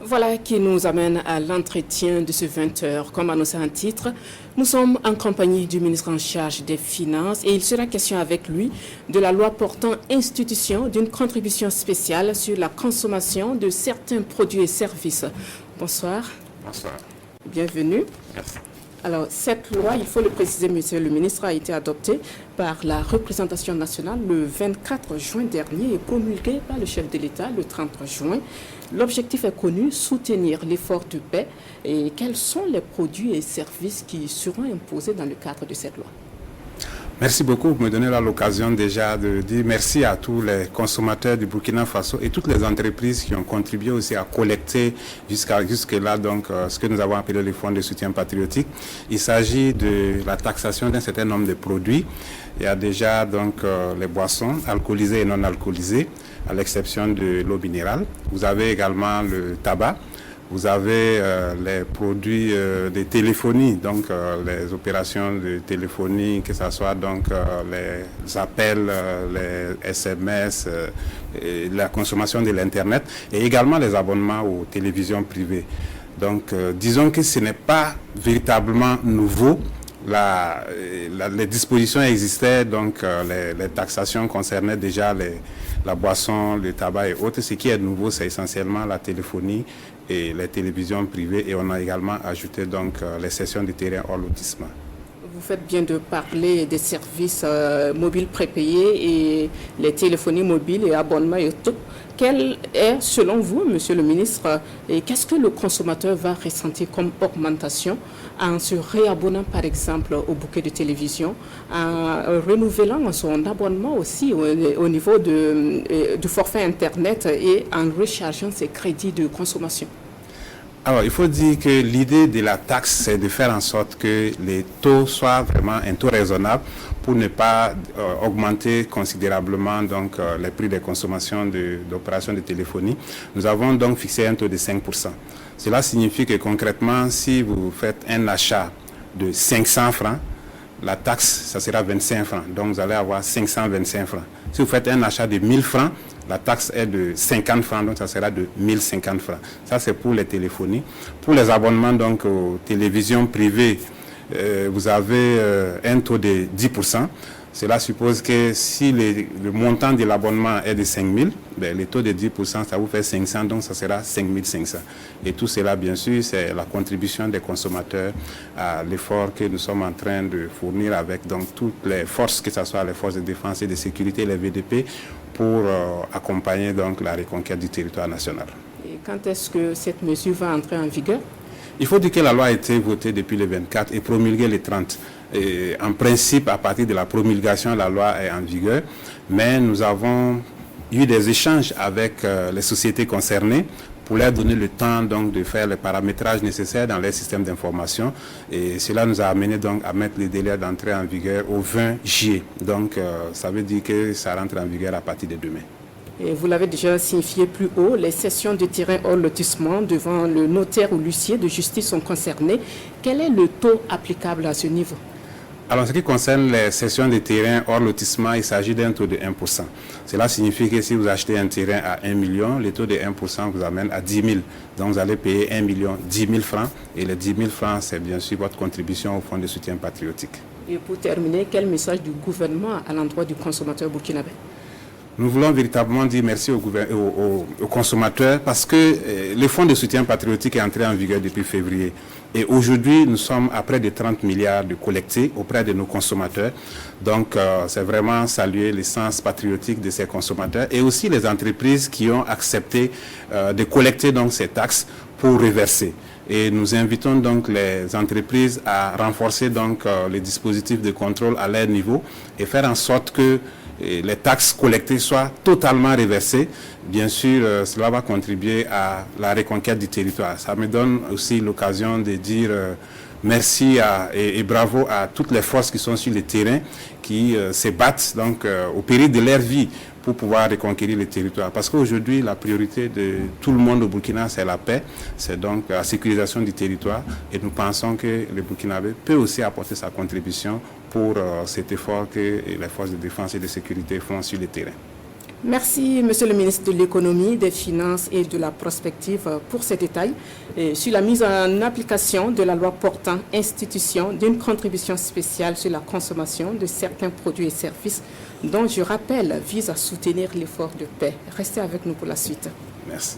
Voilà qui nous amène à l'entretien de ce 20h. Comme annoncé en titre, nous sommes en compagnie du ministre en charge des Finances et il sera question avec lui de la loi portant institution d'une contribution spéciale sur la consommation de certains produits et services. Bonsoir. Bonsoir. Bienvenue. Merci. Alors, cette loi, il faut le préciser, monsieur le ministre, a été adoptée par la représentation nationale le 24 juin dernier et promulguée par le chef de l'État le 30 juin. L'objectif est connu, soutenir l'effort de paix. Et quels sont les produits et services qui seront imposés dans le cadre de cette loi? Merci beaucoup pour me donner l'occasion déjà de dire merci à tous les consommateurs du Burkina Faso et toutes les entreprises qui ont contribué aussi à collecter jusque-là donc ce que nous avons appelé les fonds de soutien patriotique. Il s'agit de la taxation d'un certain nombre de produits. Il y a déjà donc les boissons alcoolisées et non alcoolisées, à l'exception de l'eau minérale. Vous avez également le tabac. Vous avez les produits de téléphonie, donc les opérations de téléphonie, que ce soit donc les appels, les SMS, la consommation de l'Internet et également les abonnements aux télévisions privées. Donc disons que ce n'est pas véritablement nouveau. Les dispositions existaient, donc les taxations concernaient déjà la boisson, le tabac et autres. Ce qui est nouveau, c'est essentiellement la téléphonie et les télévisions privées. Et on a également ajouté donc les cessions de terrain hors lotissement. Vous faites bien de parler des services mobiles prépayés et les téléphonies mobiles et abonnements et tout. Quel est, selon vous, monsieur le ministre, et qu'est-ce que le consommateur va ressentir comme augmentation en se réabonnant, par exemple, au bouquet de télévision, en renouvelant son abonnement aussi au niveau du forfait Internet et en rechargeant ses crédits de consommation? Alors, il faut dire que l'idée de la taxe, c'est de faire en sorte que les taux soient vraiment un taux raisonnable pour ne pas augmenter considérablement donc, les prix de consommation d'opérations de téléphonie. Nous avons donc fixé un taux de 5%. Cela signifie que concrètement, si vous faites un achat de 500 francs, la taxe, ça sera 25 francs. Donc, vous allez avoir 525 francs. Si vous faites un achat de 1000 francs, la taxe est de 50 francs, donc ça sera de 1050 francs. Ça, c'est pour les téléphonies. Pour les abonnements donc, aux télévisions privées, vous avez un taux de 10%. Cela suppose que si le montant de l'abonnement est de 5 000, ben, le taux de 10%, ça vous fait 500, donc ça sera 5 500. Et tout cela, bien sûr, c'est la contribution des consommateurs à l'effort que nous sommes en train de fournir avec donc, toutes les forces, que ce soit les forces de défense et de sécurité, les VDP, pour accompagner donc, la reconquête du territoire national. Et quand est-ce que cette mesure va entrer en vigueur? Il faut dire que la loi a été votée depuis le 24 et promulguée le 30. Et en principe, à partir de la promulgation, la loi est en vigueur. Mais nous avons eu des échanges avec les sociétés concernées pour leur donner le temps donc, de faire le paramétrage nécessaire dans les systèmes d'information. Et cela nous a amené donc, à mettre le délai d'entrée en vigueur au 20 juillet. Donc, ça veut dire que ça rentre en vigueur à partir de demain. Et vous l'avez déjà signifié plus haut, les cessions de terrain hors lotissement devant le notaire ou l'huissier de justice sont concernées. Quel est le taux applicable à ce niveau? Alors, en ce qui concerne les cessions de terrain hors lotissement, il s'agit d'un taux de 1%. Cela signifie que si vous achetez un terrain à 1 million, le taux de 1% vous amène à 10 000. Donc, vous allez payer 1 million 10 000 francs. Et les 10 000 francs, c'est bien sûr votre contribution au fonds de soutien patriotique. Et pour terminer, quel message du gouvernement à l'endroit du consommateur burkinabé? Nous voulons véritablement dire merci aux consommateurs parce que le fonds de soutien patriotique est entré en vigueur depuis février. Et aujourd'hui, nous sommes à près de 30 milliards de collectés auprès de nos consommateurs. Donc, c'est vraiment saluer le sens patriotique de ces consommateurs et aussi les entreprises qui ont accepté de collecter donc, ces taxes pour reverser. Et nous invitons donc les entreprises à renforcer donc, les dispositifs de contrôle à leur niveau et faire en sorte que les taxes collectées soient totalement reversées. Bien sûr, cela va contribuer à la reconquête du territoire. Ça me donne aussi l'occasion de dire merci et bravo à toutes les forces qui sont sur le terrain, qui se battent donc, au péril de leur vie pour pouvoir reconquérir le territoire. Parce qu'aujourd'hui, la priorité de tout le monde au Burkina, c'est la paix, c'est donc la sécurisation du territoire. Et nous pensons que le Burkinabé peut aussi apporter sa contribution pour cet effort que les forces de défense et de sécurité font sur le terrain. Merci, Monsieur le ministre de l'Économie, des Finances et de la Prospective pour ces détails sur la mise en application de la loi portant institution d'une contribution spéciale sur la consommation de certains produits et services dont, je rappelle, vise à soutenir l'effort de paix. Restez avec nous pour la suite. Merci.